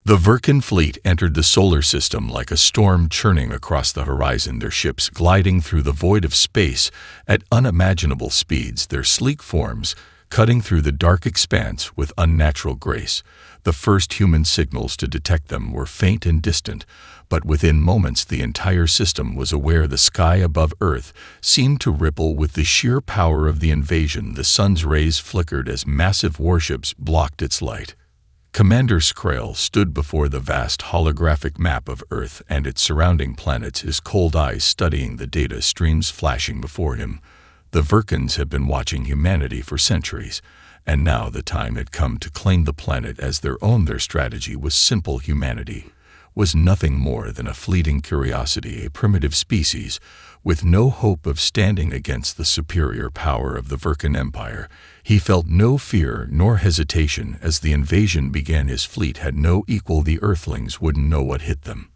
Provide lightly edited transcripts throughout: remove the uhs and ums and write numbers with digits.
The Vulcan fleet entered the solar system like a storm churning across the horizon, their ships gliding through the void of space at unimaginable speeds, their sleek forms cutting through the dark expanse with unnatural grace. The first human signals to detect them were faint and distant, but within moments the entire system was aware the sky above Earth seemed to ripple with the sheer power of the invasion. The sun's rays flickered as massive warships blocked its light. Commander Skrail stood before the vast holographic map of Earth and its surrounding planets, his cold eyes studying the data streams flashing before him. The Vulcans had been watching humanity for centuries, and now the time had come to claim the planet as their own. Their strategy was simple. Humanity was nothing more than a fleeting curiosity, a primitive species with no hope of standing against the superior power of the Vulcan Empire. He felt no fear nor hesitation as the invasion began. His fleet had no equal. The Earthlings wouldn't know what hit them.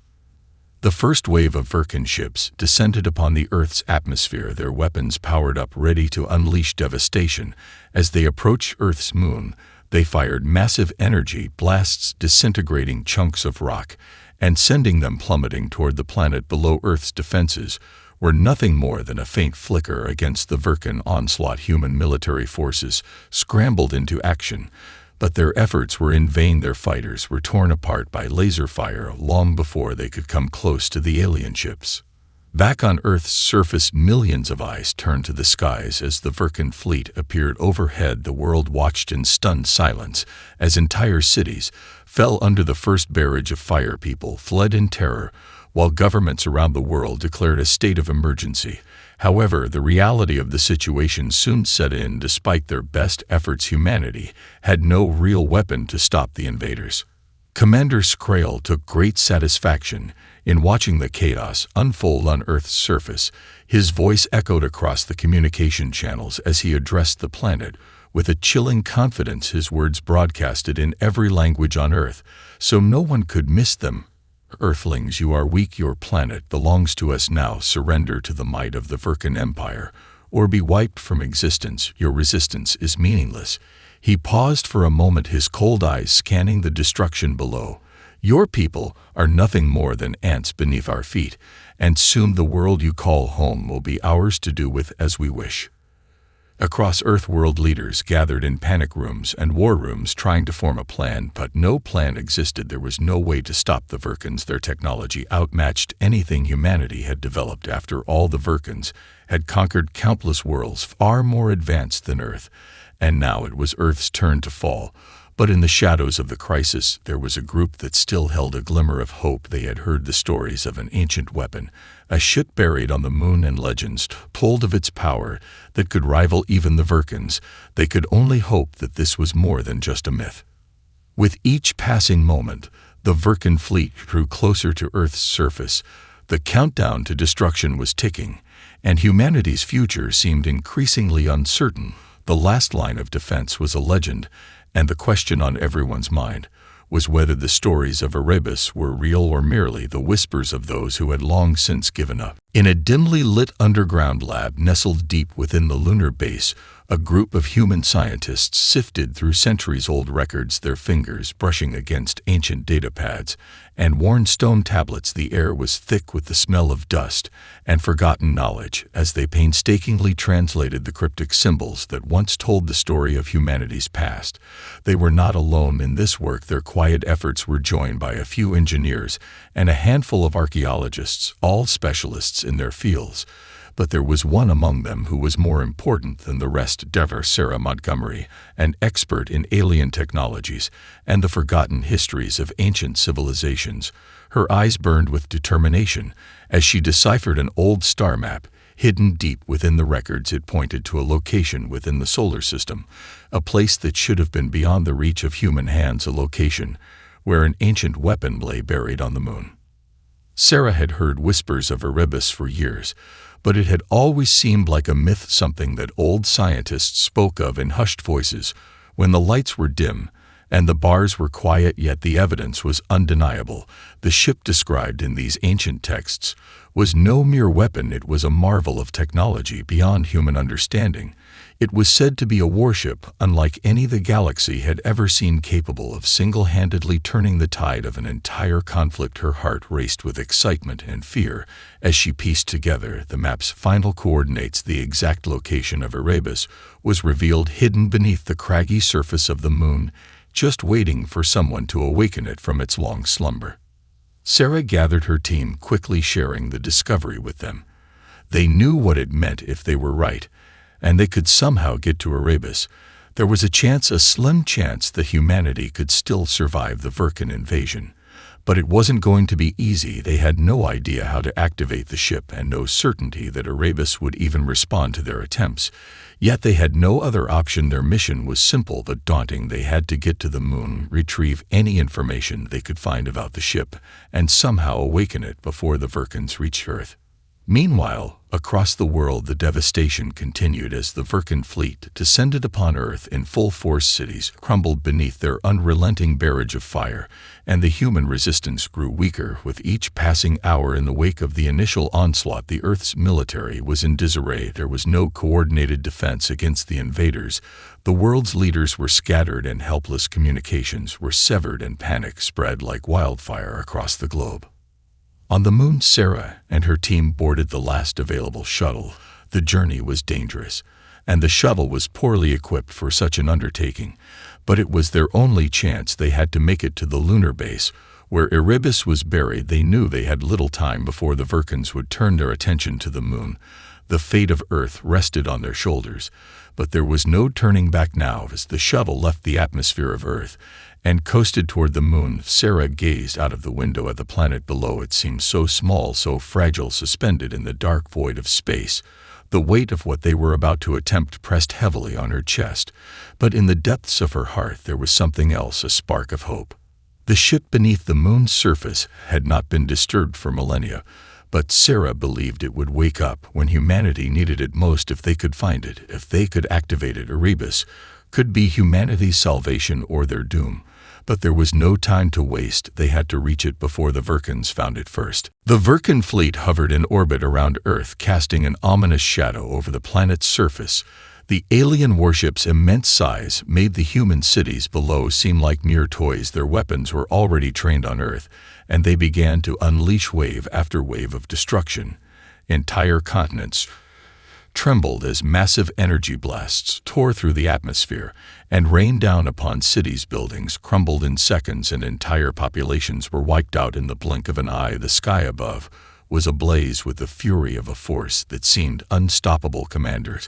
The first wave of Vulcan ships descended upon the Earth's atmosphere, their weapons powered up, ready to unleash devastation. As they approached Earth's moon, they fired massive energy blasts, disintegrating chunks of rock and sending them plummeting toward the planet below. Earth's defenses were nothing more than a faint flicker against the Vulcan onslaught. Human military forces scrambled into action, but their efforts were in vain. Their fighters were torn apart by laser fire long before they could come close to the alien ships. Back on Earth's surface, millions of eyes turned to the skies as the Vulcan fleet appeared overhead. The world watched in stunned silence as entire cities fell under the first barrage of fire. People fled in terror, while governments around the world declared a state of emergency. However, the reality of the situation soon set in. Despite their best efforts, humanity had no real weapon to stop the invaders. Commander Skrail took great satisfaction in watching the chaos unfold on Earth's surface. His voice echoed across the communication channels as he addressed the planet with a chilling confidence. His words broadcasted in every language on Earth, so no one could miss them. Earthlings, you are weak. Your planet belongs to us now. Surrender to the might of the Vulcan Empire, or be wiped from existence. Your resistance is meaningless. He paused for a moment, his cold eyes scanning the destruction below. Your people are nothing more than ants beneath our feet, and soon the world you call home will be ours to do with as we wish. Across Earth, world leaders gathered in panic rooms and war rooms trying to form a plan, but no plan existed. There was no way to stop the Vulcans. Their technology outmatched anything humanity had developed. After all, the Vulcans had conquered countless worlds far more advanced than Earth, and now it was Earth's turn to fall. But in the shadows of the crisis, there was a group that still held a glimmer of hope. They had heard the stories of an ancient weapon, a ship buried on the moon, and legends told of its power that could rival even the Vulcans. They could only hope that this was more than just a myth. With each passing moment, the Vulcan fleet drew closer to Earth's surface. The countdown to destruction was ticking, and humanity's future seemed increasingly uncertain. The last line of defense was a legend, and the question on everyone's mind was whether the stories of Erebus were real or merely the whispers of those who had long since given up. In a dimly lit underground lab nestled deep within the lunar base, a group of human scientists sifted through centuries-old records, their fingers brushing against ancient data pads and worn stone tablets. The air was thick with the smell of dust and forgotten knowledge as they painstakingly translated the cryptic symbols that once told the story of humanity's past. They were not alone in this work. Their quiet efforts were joined by a few engineers and a handful of archaeologists, all specialists in their fields. But there was one among them who was more important than the rest. Dr. Sarah Montgomery, an expert in alien technologies and the forgotten histories of ancient civilizations. Her eyes burned with determination as she deciphered an old star map hidden deep within the records. It pointed to a location within the solar system, a place that should have been beyond the reach of human hands, a location where an ancient weapon lay buried on the moon. Sarah had heard whispers of Erebus for years, but it had always seemed like a myth, something that old scientists spoke of in hushed voices when the lights were dim and the bars were quiet, yet the evidence was undeniable. The ship described in these ancient texts was no mere weapon, it was a marvel of technology beyond human understanding. It was said to be a warship unlike any the galaxy had ever seen, capable of single-handedly turning the tide of an entire conflict. Her heart raced with excitement and fear as she pieced together the map's final coordinates. The exact location of Erebus was revealed, hidden beneath the craggy surface of the moon, just waiting for someone to awaken it from its long slumber. Sarah gathered her team, quickly sharing the discovery with them. They knew what it meant if they were right, and they could somehow get to Erebus. There was a slim chance that humanity could still survive the Vulcan invasion. But it wasn't going to be easy. They had no idea how to activate the ship and no certainty that Erebus would even respond to their attempts. Yet they had no other option. Their mission was simple but daunting. They had to get to the moon, retrieve any information they could find about the ship, and somehow awaken it before the Vulcans reached Earth. Meanwhile, across the world, the devastation continued as the Vulcan fleet descended upon Earth in full force. Cities crumbled beneath their unrelenting barrage of fire, and the human resistance grew weaker with each passing hour. In the wake of the initial onslaught, the Earth's military was in disarray. There was no coordinated defense against the invaders. The world's leaders were scattered and helpless. Communications were severed and panic spread like wildfire across the globe. On the moon, Sarah and her team boarded the last available shuttle. The journey was dangerous, and the shuttle was poorly equipped for such an undertaking, but it was their only chance. They had to make it to the lunar base, where Erebus was buried. They knew they had little time before the Vulcans would turn their attention to the moon. The fate of Earth rested on their shoulders, but there was no turning back now. As the shuttle left the atmosphere of Earth and coasted toward the moon, Sarah gazed out of the window at the planet below. It seemed so small, so fragile, suspended in the dark void of space. The weight of what they were about to attempt pressed heavily on her chest, but in the depths of her heart there was something else, a spark of hope. The ship beneath the moon's surface had not been disturbed for millennia, but Sarah believed it would wake up when humanity needed it most. If they could find it, if they could activate it, Erebus could be humanity's salvation or their doom. But there was no time to waste. They had to reach it before the Vulcans found it first. The Vulcan fleet hovered in orbit around Earth, casting an ominous shadow over the planet's surface. The alien warship's immense size made the human cities below seem like mere toys. Their weapons were already trained on Earth, and they began to unleash wave after wave of destruction. Entire continents trembled as massive energy blasts tore through the atmosphere and rained down upon cities. Buildings crumbled in seconds and entire populations were wiped out in the blink of an eye. The sky above was ablaze with the fury of a force that seemed unstoppable. Commander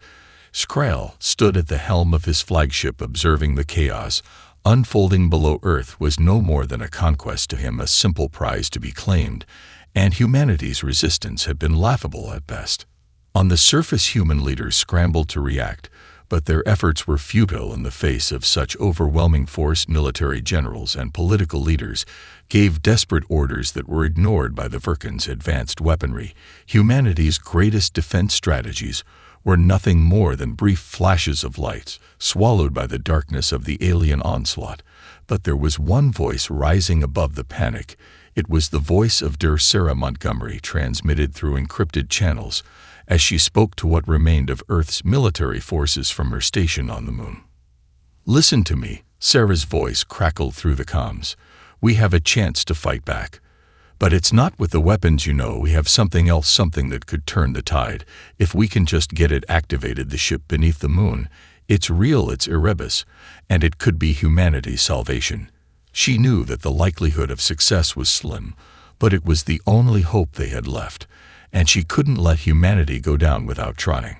Skrell stood at the helm of his flagship, observing the chaos unfolding below. Earth was no more than a conquest to him, a simple prize to be claimed, and humanity's resistance had been laughable at best. On the surface, human leaders scrambled to react, but their efforts were futile in the face of such overwhelming force. Military generals and political leaders gave desperate orders that were ignored by the Vulcans' advanced weaponry. Humanity's greatest defense strategies were nothing more than brief flashes of light, swallowed by the darkness of the alien onslaught. But there was one voice rising above the panic. It was the voice of Sarah Montgomery, transmitted through encrypted channels, as she spoke to what remained of Earth's military forces from her station on the moon. "Listen to me," Sarah's voice crackled through the comms. "We have a chance to fight back. But it's not with the weapons, you know. We have something else, something that could turn the tide. If we can just get it activated, the ship beneath the moon. It's real, it's Erebus, and it could be humanity's salvation." She knew that the likelihood of success was slim, but it was the only hope they had left, and she couldn't let humanity go down without trying.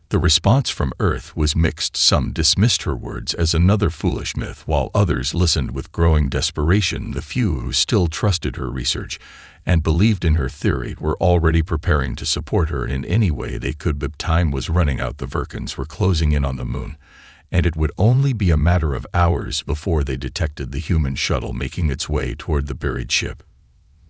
The response from Earth was mixed. Some dismissed her words as another foolish myth, while others listened with growing desperation. The few who still trusted her research and believed in her theory were already preparing to support her in any way they could. But time was running out. The Vulcans were closing in on the moon, and it would only be a matter of hours before they detected the human shuttle making its way toward the buried ship.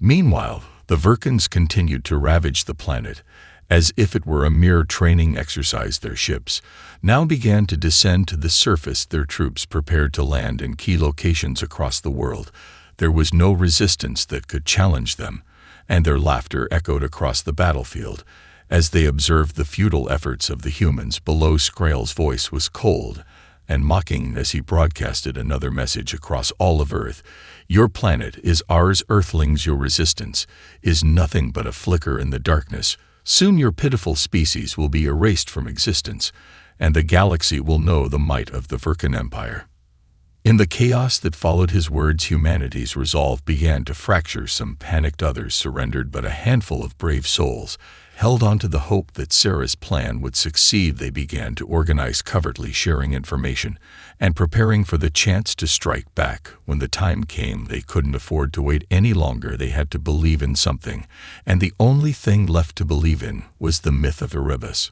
Meanwhile, the Vulcans continued to ravage the planet, as if it were a mere training exercise. Their ships now began to descend to the surface, their troops prepared to land in key locations across the world. There was no resistance that could challenge them, and their laughter echoed across the battlefield. As they observed the futile efforts of the humans below, Skrael's voice was cold and mocking as he broadcasted another message across all of Earth. Your planet is ours, Earthlings. Your resistance is nothing but a flicker in the darkness. Soon your pitiful species will be erased from existence, and the galaxy will know the might of the Verkan Empire. In the chaos that followed his words, humanity's resolve began to fracture. Some panicked, others surrendered, but a handful of brave souls held on to the hope that Sarah's plan would succeed. They began to organize covertly, sharing information and preparing for the chance to strike back. When the time came, they couldn't afford to wait any longer. They had to believe in something, and the only thing left to believe in was the myth of Erebus.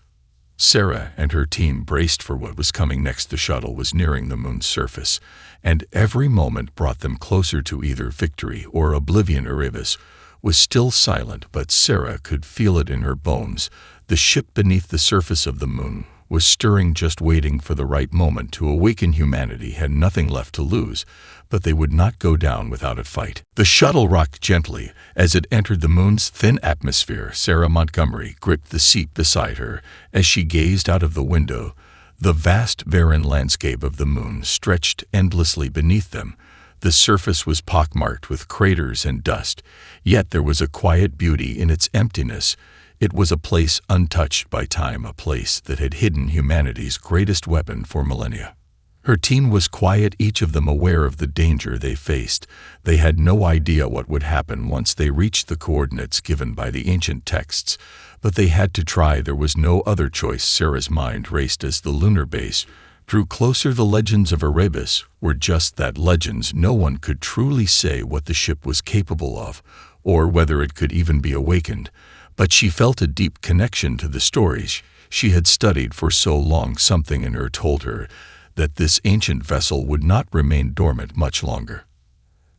Sarah and her team braced for what was coming next. The shuttle was nearing the moon's surface, and every moment brought them closer to either victory or oblivion. Erebus was still silent, but Sarah could feel it in her bones. The ship beneath the surface of the moon was stirring, just waiting for the right moment to awaken. Humanity had nothing left to lose, but they would not go down without a fight. The shuttle rocked gently as it entered the moon's thin atmosphere. Sarah Montgomery gripped the seat beside her as she gazed out of the window. The vast, barren landscape of the moon stretched endlessly beneath them. The surface was pockmarked with craters and dust, yet there was a quiet beauty in its emptiness. It was a place untouched by time, a place that had hidden humanity's greatest weapon for millennia. Her team was quiet, each of them aware of the danger they faced. They had no idea what would happen once they reached the coordinates given by the ancient texts, but they had to try. There was no other choice. Sarah's mind raced as the lunar base drew closer. The legends of Erebus were just that, legends. No one could truly say what the ship was capable of, or whether it could even be awakened, but she felt a deep connection to the stories she had studied for so long. Something in her told her that this ancient vessel would not remain dormant much longer.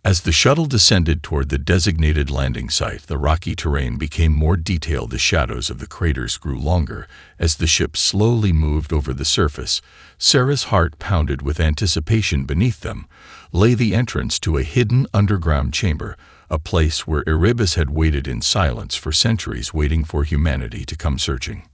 As the shuttle descended toward the designated landing site, the rocky terrain became more detailed. The shadows of the craters grew longer as the ship slowly moved over the surface. Sarah's heart pounded with anticipation. Beneath them lay the entrance to a hidden underground chamber, a place where Erebus had waited in silence for centuries, waiting for humanity to come searching.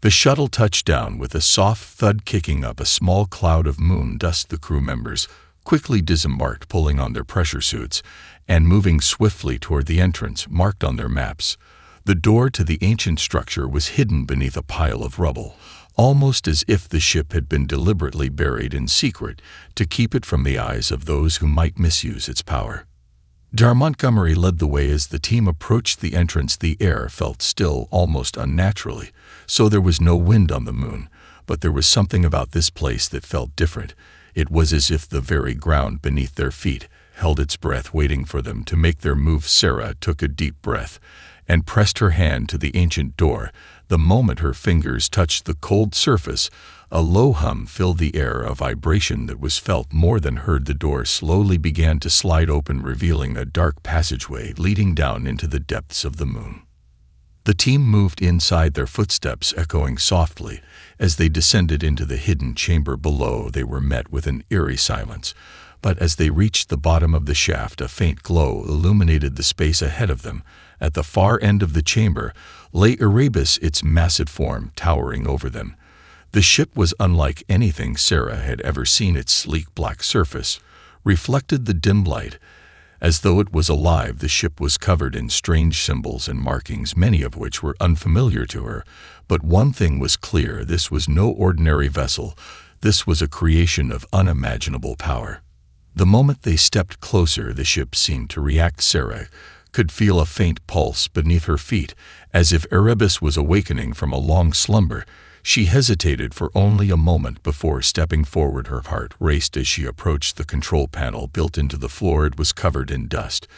The shuttle touched down with a soft thud, kicking up a small cloud of moon dust. The crew members quickly disembarked, pulling on their pressure suits and moving swiftly toward the entrance marked on their maps. The door to the ancient structure was hidden beneath a pile of rubble, almost as if the ship had been deliberately buried in secret to keep it from the eyes of those who might misuse its power. Dar Montgomery led the way as the team approached the entrance. The air felt still, almost unnaturally, so there was no wind on the moon, but there was something about this place that felt different. It was as if the very ground beneath their feet held its breath, waiting for them to make their move. Sarah took a deep breath and pressed her hand to the ancient door. The moment her fingers touched the cold surface, a low hum filled the air, a vibration that was felt more than heard. The door slowly began to slide open, revealing a dark passageway leading down into the depths of the moon. The team moved inside, their footsteps echoing softly. As they descended into the hidden chamber below, they were met with an eerie silence. But as they reached the bottom of the shaft, a faint glow illuminated the space ahead of them. At the far end of the chamber lay Erebus, its massive form towering over them. The ship was unlike anything Sarah had ever seen. Its sleek black surface reflected the dim light. As though it was alive, the ship was covered in strange symbols and markings, many of which were unfamiliar to her. But one thing was clear: this was no ordinary vessel. This was a creation of unimaginable power. The moment they stepped closer, the ship seemed to react. Sarah could feel a faint pulse beneath her feet, as if Erebus was awakening from a long slumber. She hesitated for only a moment before stepping forward. Her heart raced as she approached the control panel built into the floor. It was covered in dust,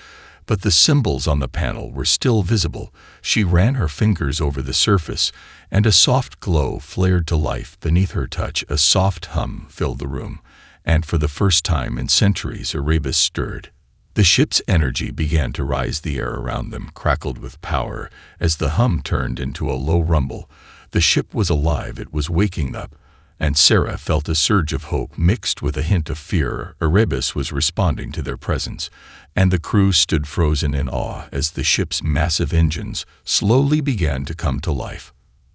but the symbols on the panel were still visible. She ran her fingers over the surface, and a soft glow flared to life beneath her touch. A soft hum filled the room, and for the first time in centuries, Erebus stirred. The ship's energy began to rise. The air around them crackled with power as the hum turned into a low rumble. The ship was alive, it was waking up, and Sarah felt a surge of hope mixed with a hint of fear. Erebus was responding to their presence, and the crew stood frozen in awe as the ship's massive engines slowly began to come to life.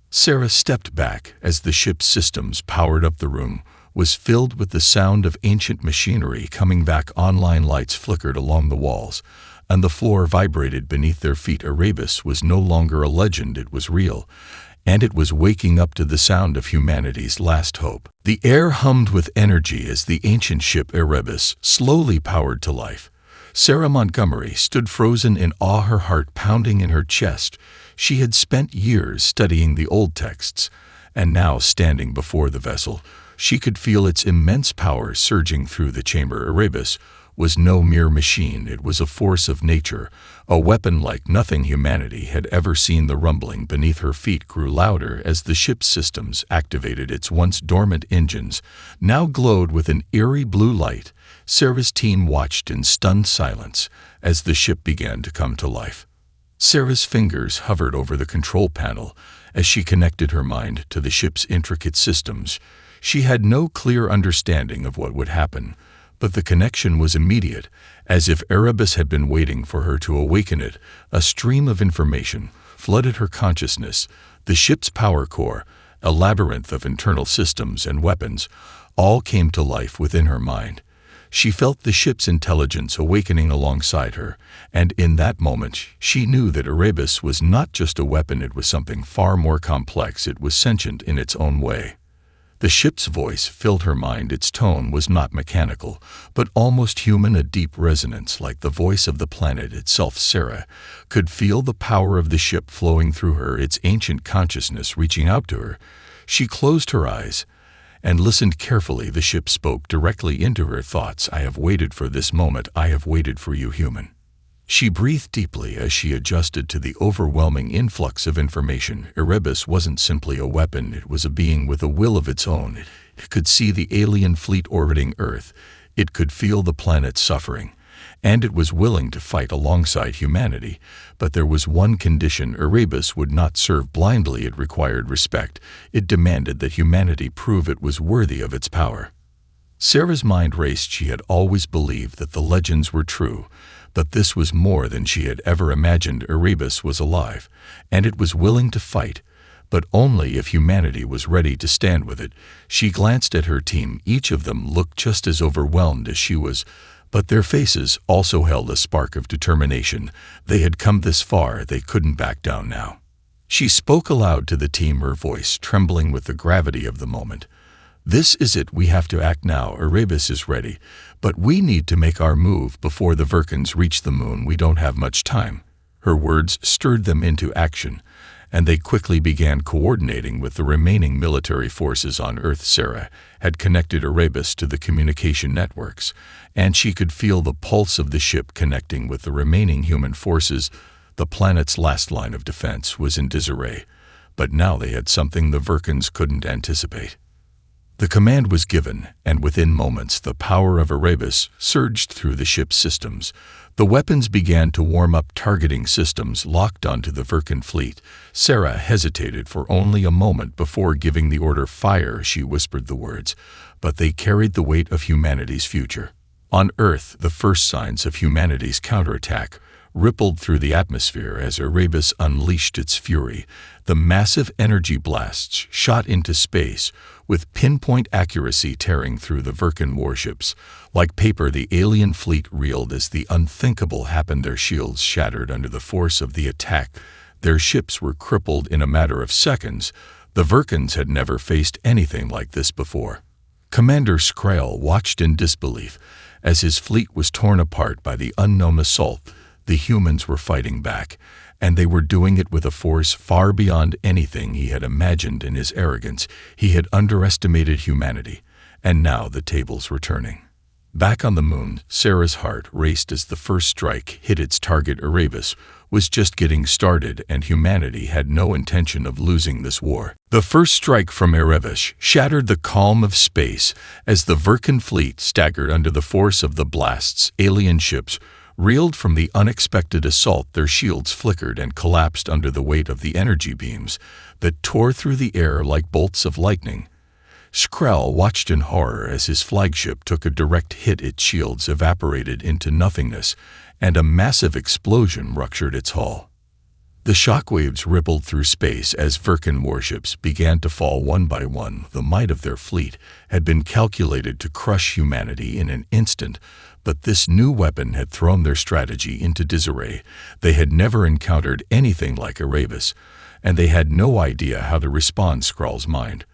Sarah stepped back as the ship's systems powered up. The room was filled with the sound of ancient machinery coming back online. Lights flickered along the walls, and the floor vibrated beneath their feet. Erebus was no longer a legend, it was real, and it was waking up to the sound of humanity's last hope. The air hummed with energy as the ancient ship Erebus slowly powered to life. Sarah Montgomery stood frozen in awe, her heart pounding in her chest. She had spent years studying the old texts, and now standing before the vessel, she could feel its immense power surging through the chamber. Erebus was no mere machine, it was a force of nature, a weapon like nothing humanity had ever seen. The rumbling beneath her feet grew louder as the ship's systems activated. Its once dormant engines now glowed with an eerie blue light. Sarah's team watched in stunned silence as the ship began to come to life. Sarah's fingers hovered over the control panel as she connected her mind to the ship's intricate systems. She had no clear understanding of what would happen, but the connection was immediate, as if Erebus had been waiting for her to awaken it. A stream of information flooded her consciousness. The ship's power core, a labyrinth of internal systems and weapons, all came to life within her mind. She felt the ship's intelligence awakening alongside her, and in that moment she knew that Erebus was not just a weapon, it was something far more complex. It was sentient in its own way. The ship's voice filled her mind. Its tone was not mechanical, but almost human, a deep resonance like the voice of the planet itself. Sarah could feel the power of the ship flowing through her, its ancient consciousness reaching out to her. She closed her eyes and listened carefully. The ship spoke directly into her thoughts. I have waited for this moment. I have waited for you, human. She breathed deeply as she adjusted to the overwhelming influx of information. Erebus wasn't simply a weapon, it was a being with a will of its own. It could see the alien fleet orbiting Earth. It could feel the planet's suffering. And it was willing to fight alongside humanity. But there was one condition: Erebus would not serve blindly. It required respect. It demanded that humanity prove it was worthy of its power. Sarah's mind raced. She had always believed that the legends were true, but this was more than she had ever imagined. Erebus was alive, and it was willing to fight, but only if humanity was ready to stand with it. She glanced at her team. Each of them looked just as overwhelmed as she was, but their faces also held a spark of determination. They had come this far, they couldn't back down now. She spoke aloud to the team, her voice trembling with the gravity of the moment. This is it, we have to act now. Erebus is ready, but we need to make our move before the Vulcans reach the moon. We don't have much time. Her words stirred them into action, and they quickly began coordinating with the remaining military forces on Earth. Sarah had connected Erebus to the communication networks, and she could feel the pulse of the ship connecting with the remaining human forces. The planet's last line of defense was in disarray, but now they had something the Vulcans couldn't anticipate. The command was given, and within moments the power of Erebus surged through the ship's systems. The weapons began to warm up, targeting systems locked onto the Vulcan fleet. Sarah hesitated for only a moment before giving the order. Fire, she whispered the words, but they carried the weight of humanity's future. On Earth, the first signs of humanity's counterattack rippled through the atmosphere as Erebus unleashed its fury. The massive energy blasts shot into space with pinpoint accuracy, tearing through the Vulcan warships. Like paper, the alien fleet reeled as the unthinkable happened. Their shields shattered under the force of the attack. Their ships were crippled in a matter of seconds. The Vulcans had never faced anything like this before. Commander Skrael watched in disbelief as his fleet was torn apart by the unknown assault. The humans were fighting back, and they were doing it with a force far beyond anything he had imagined. In his arrogance, he had underestimated humanity, and now the tables were turning. Back on the moon, Sarah's heart raced as the first strike hit its target. Erebus was just getting started, and humanity had no intention of losing this war. The first strike from Erebus shattered the calm of space as the Vulcan fleet staggered under the force of the blasts. Alien ships Reeled from the unexpected assault, their shields flickered and collapsed under the weight of the energy beams that tore through the air like bolts of lightning. Skrell watched in horror as his flagship took a direct hit. Its shields evaporated into nothingness, and a massive explosion ruptured its hull. The shockwaves rippled through space as Vulcan warships began to fall one by one. The might of their fleet had been calculated to crush humanity in an instant, but this new weapon had thrown their strategy into disarray. They had never encountered anything like Erebus, and they had no idea how to respond. Skrell's mind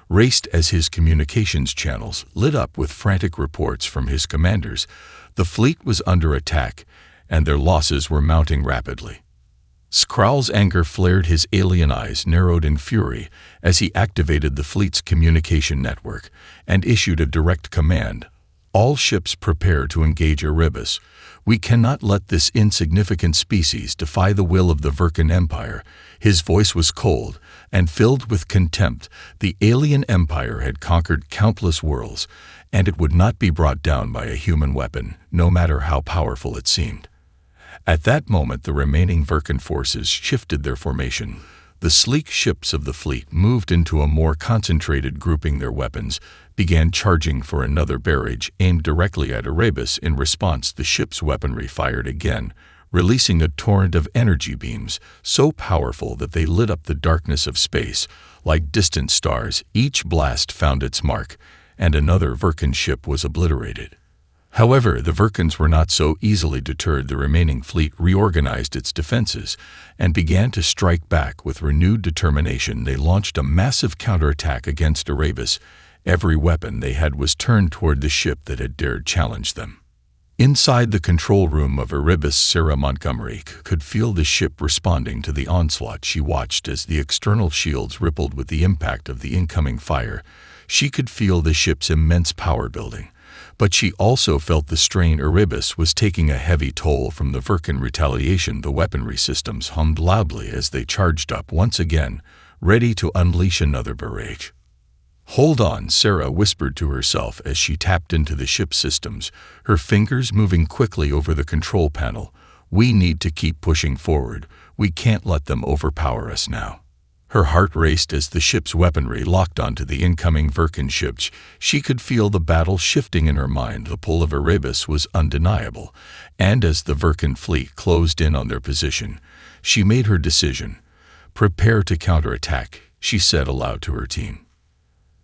raced as his communications channels lit up with frantic reports from his commanders. The fleet was under attack, and their losses were mounting rapidly. Skrell's anger flared, his alien eyes narrowed in fury as he activated the fleet's communication network and issued a direct command. All ships prepare to engage Erebus. We cannot let this insignificant species defy the will of the Vulcan Empire. His voice was cold and filled with contempt. The alien empire had conquered countless worlds, and it would not be brought down by a human weapon, no matter how powerful it seemed. At that moment, the remaining Vulcan forces shifted their formation. The sleek ships of the fleet moved into a more concentrated grouping. Their weapons began charging for another barrage aimed directly at Erebus. In response, the ship's weaponry fired again, releasing a torrent of energy beams so powerful that they lit up the darkness of space like distant stars. Each blast found its mark, and another Vulcan ship was obliterated. However, the Vulcans were not so easily deterred. The remaining fleet reorganized its defenses and began to strike back with renewed determination. They launched a massive counterattack against Erebus. Every weapon they had was turned toward the ship that had dared challenge them. Inside the control room of Erebus, Sarah Montgomery could feel the ship responding to the onslaught. She watched as the external shields rippled with the impact of the incoming fire. She could feel the ship's immense power building, but she also felt the strain. Erebus was taking a heavy toll from the Vulcan retaliation. The weaponry systems hummed loudly as they charged up once again, ready to unleash another barrage. "Hold on," Sarah whispered to herself as she tapped into the ship's systems, her fingers moving quickly over the control panel. "We need to keep pushing forward. We can't let them overpower us now." Her heart raced as the ship's weaponry locked onto the incoming Vulcan ships. She could feel the battle shifting in her mind. The pull of Erebus was undeniable, and as the Vulcan fleet closed in on their position, she made her decision. "Prepare to counterattack," she said aloud to her team.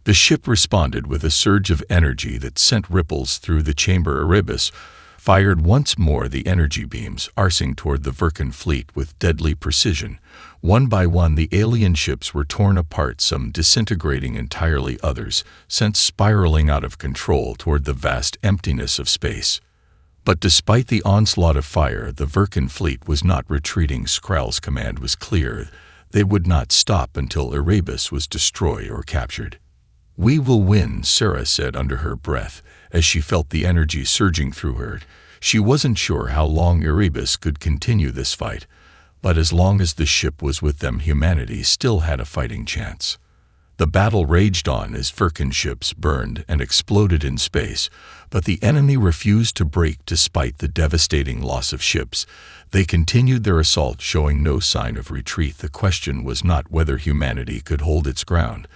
The ship responded with a surge of energy that sent ripples through the chamber. Erebus fired once more, the energy beams arcing toward the Vulcan fleet with deadly precision. One by one, the alien ships were torn apart, some disintegrating entirely, others sent spiraling out of control toward the vast emptiness of space. But despite the onslaught of fire, the Vulcan fleet was not retreating. Skrell's command was clear. They would not stop until Erebus was destroyed or captured. "We will win," Sarah said under her breath as she felt the energy surging through her. She wasn't sure how long Erebus could continue this fight, but as long as the ship was with them, humanity still had a fighting chance. The battle raged on as Vulcan ships burned and exploded in space, but the enemy refused to break despite the devastating loss of ships. They continued their assault, showing no sign of retreat. The question was not whether humanity could hold its ground,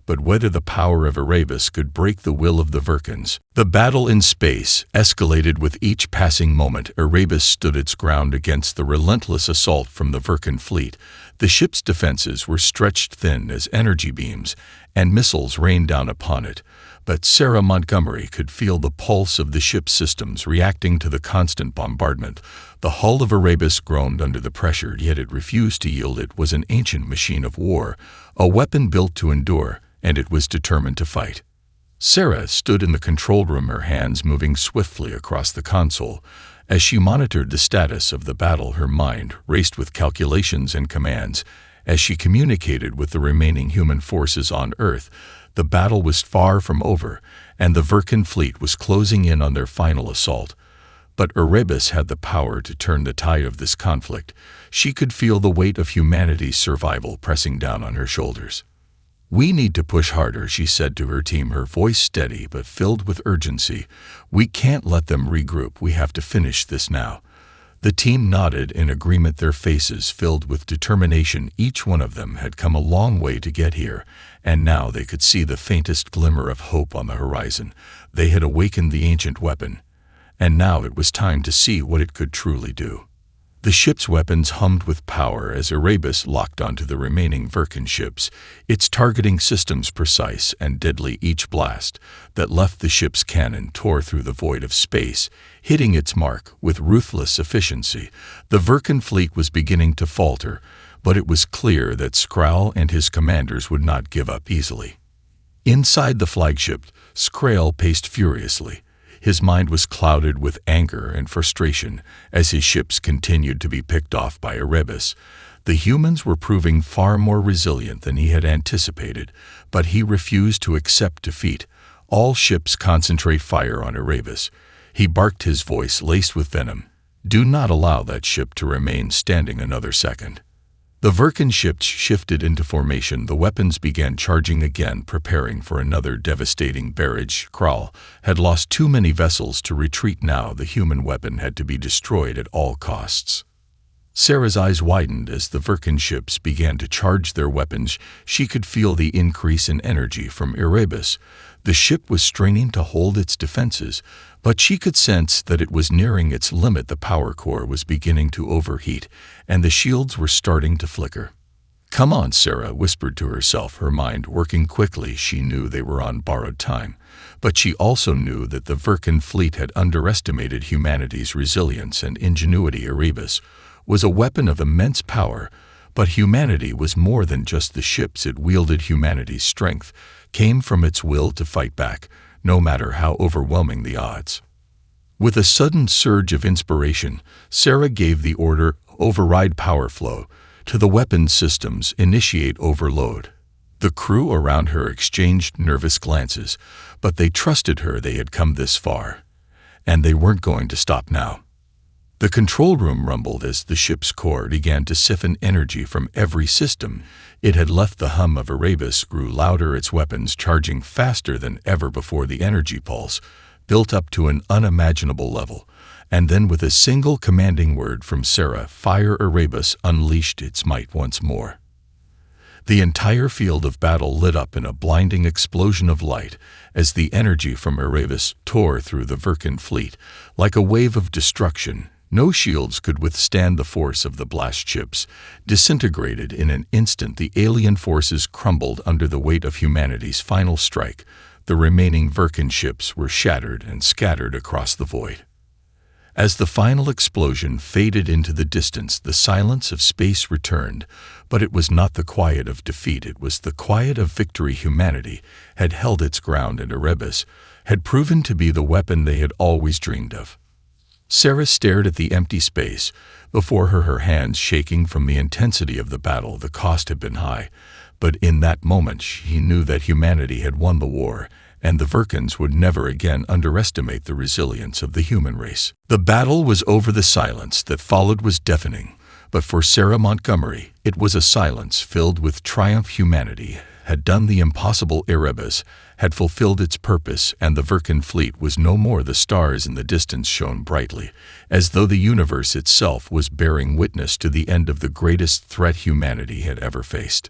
but whether the power of Erebus could break the will of the Vulcans. The battle in space escalated with each passing moment. Erebus stood its ground against the relentless assault from the Vulcan fleet. The ship's defenses were stretched thin as energy beams and missiles rained down upon it, but Sarah Montgomery could feel the pulse of the ship's systems reacting to the constant bombardment. The hull of Erebus groaned under the pressure, yet it refused to yield. It was an ancient machine of war, a weapon built to endure, and it was determined to fight. Sarah stood in the control room, her hands moving swiftly across the console. As she monitored the status of the battle, her mind raced with calculations and commands. As she communicated with the remaining human forces on Earth, the battle was far from over, and the Vulcan fleet was closing in on their final assault. But Erebus had the power to turn the tide of this conflict. She could feel the weight of humanity's survival pressing down on her shoulders. "We need to push harder," she said to her team, her voice steady but filled with urgency. "We can't let them regroup. We have to finish this now." The team nodded in agreement, their faces filled with determination. Each one of them had come a long way to get here, and now they could see the faintest glimmer of hope on the horizon. They had awakened the ancient weapon, and now it was time to see what it could truly do. The ship's weapons hummed with power as Erebus locked onto the remaining Vulcan ships, its targeting systems precise and deadly. Each blast that left the ship's cannon tore through the void of space, hitting its mark with ruthless efficiency. The Vulcan fleet was beginning to falter, but it was clear that Skrull and his commanders would not give up easily. Inside the flagship, Skrull paced furiously. His mind was clouded with anger and frustration as his ships continued to be picked off by Erebus. The humans were proving far more resilient than he had anticipated, but he refused to accept defeat. All ships concentrate fire on Erebus. He barked, his voice laced with venom. Do not allow that ship to remain standing another second. The Vulcan ships shifted into formation. The weapons began charging again, preparing for another devastating barrage. Skrull had lost too many vessels to retreat. Now the human weapon had to be destroyed at all costs. Sarah's eyes widened as the Vulcan ships began to charge their weapons. She could feel the increase in energy from Erebus. The ship was straining to hold its defenses, but she could sense that it was nearing its limit. The power core was beginning to overheat, and the shields were starting to flicker. Come on, Sarah whispered to herself, her mind working quickly. She knew they were on borrowed time, but she also knew that the Vulcan fleet had underestimated humanity's resilience and ingenuity. Erebus was a weapon of immense power, but humanity was more than just the ships it wielded. Humanity's strength came from its will to fight back, no matter how overwhelming the odds. With a sudden surge of inspiration, Sarah gave the order, override power flow, to the weapons systems, initiate overload. The crew around her exchanged nervous glances, but they trusted her. They had come this far, and they weren't going to stop now. The control room rumbled as the ship's core began to siphon energy from every system. It had left. The hum of Erebus grew louder, its weapons charging faster than ever before. The energy pulse built up to an unimaginable level, and then with a single commanding word from Sarah, fire, Erebus unleashed its might once more. The entire field of battle lit up in a blinding explosion of light as the energy from Erebus tore through the Vulcan fleet like a wave of destruction. No shields could withstand the force of the blast. Ships disintegrated in an instant. The alien forces crumbled under the weight of humanity's final strike. The remaining Vulcan ships were shattered and scattered across the void. As the final explosion faded into the distance, the silence of space returned, but it was not the quiet of defeat. It was the quiet of victory. Humanity had held its ground, and Erebus had proven to be the weapon they had always dreamed of. Sarah stared at the empty space before her, her hands shaking from the intensity of the battle. The cost had been high, but in that moment she knew that humanity had won the war, and the Vulcans would never again underestimate the resilience of the human race. The battle was over. The silence that followed was deafening, but for Sarah Montgomery, it was a silence filled with triumph. Humanity had done the impossible. Erebus had fulfilled its purpose, and the Vulcan fleet was no more. The stars in the distance shone brightly, as though the universe itself was bearing witness to the end of the greatest threat humanity had ever faced.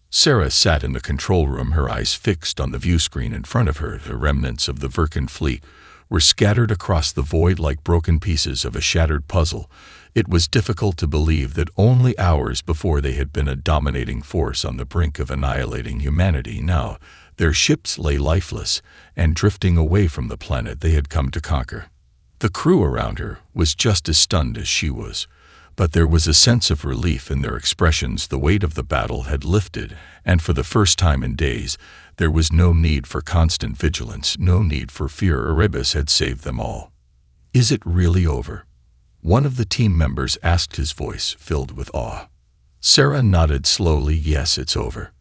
Sarah sat in the control room, her eyes fixed on the view screen in front of her. The remnants of the Vulcan fleet were scattered across the void like broken pieces of a shattered puzzle. It was difficult to believe that only hours before they had been a dominating force on the brink of annihilating humanity. Now, their ships lay lifeless and drifting away from the planet they had come to conquer. The crew around her was just as stunned as she was, but there was a sense of relief in their expressions. The weight of the battle had lifted, and for the first time in days, there was no need for constant vigilance, no need for fear. Erebus had saved them all. Is it really over? One of the team members asked, his voice filled with awe. Sarah nodded slowly. Yes, it's over.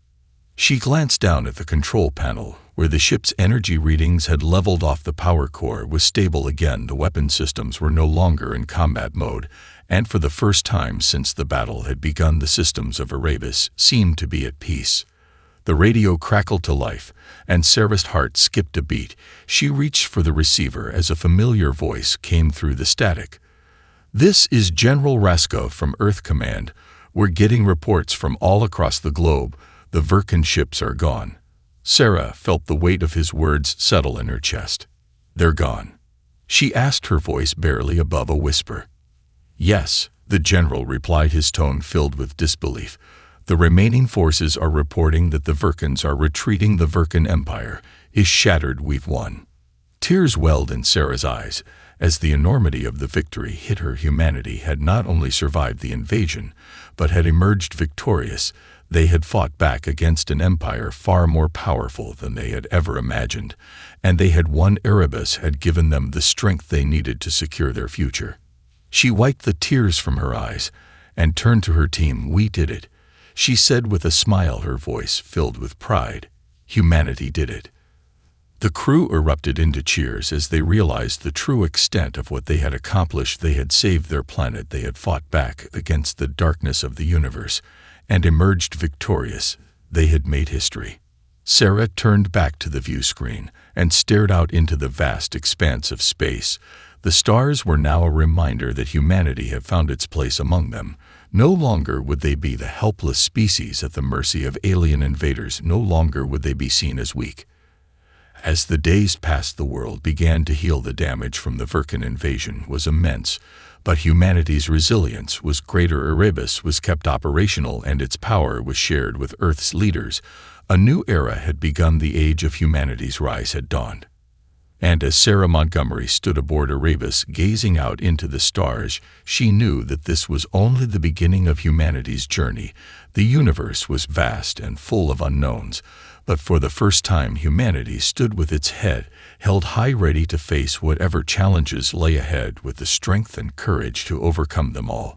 She glanced down at the control panel, where the ship's energy readings had leveled off. The power core was stable again. The weapon systems were no longer in combat mode, and for the first time since the battle had begun, the systems of Erebus seemed to be at peace. The radio crackled to life, and Sarah's heart skipped a beat. She reached for the receiver as a familiar voice came through the static. "This is General Rasko from Earth Command. We're getting reports from all across the globe. The Verkan ships are gone." Sarah felt the weight of his words settle in her chest. "They're gone?" she asked, her voice barely above a whisper. "Yes," the general replied, his tone filled with disbelief. "The remaining forces are reporting that the Verkans are retreating. The Verkan Empire is shattered. We've won." Tears welled in Sarah's eyes as the enormity of the victory hit her. Humanity had not only survived the invasion, but had emerged victorious. They had fought back against an empire far more powerful than they had ever imagined, and they had won. Erebus had given them the strength they needed to secure their future. She wiped the tears from her eyes and turned to her team. "We did it," she said with a smile, her voice filled with pride. "Humanity did it." The crew erupted into cheers as they realized the true extent of what they had accomplished. They had saved their planet. They had fought back against the darkness of the universe and emerged victorious. They had made history. Sarah turned back to the view screen and stared out into the vast expanse of space. The stars were now a reminder that humanity had found its place among them. No longer would they be the helpless species at the mercy of alien invaders. No longer would they be seen as weak. As the days passed, the world began to heal. The damage from the Verkan invasion was immense, but humanity's resilience was greater. Erebus was kept operational, and its power was shared with Earth's leaders. A new era had begun. The age of humanity's rise had dawned. And as Sarah Montgomery stood aboard Erebus, gazing out into the stars, she knew that this was only the beginning of humanity's journey. The universe was vast and full of unknowns, but for the first time humanity stood with its head held high, ready to face whatever challenges lay ahead with the strength and courage to overcome them all.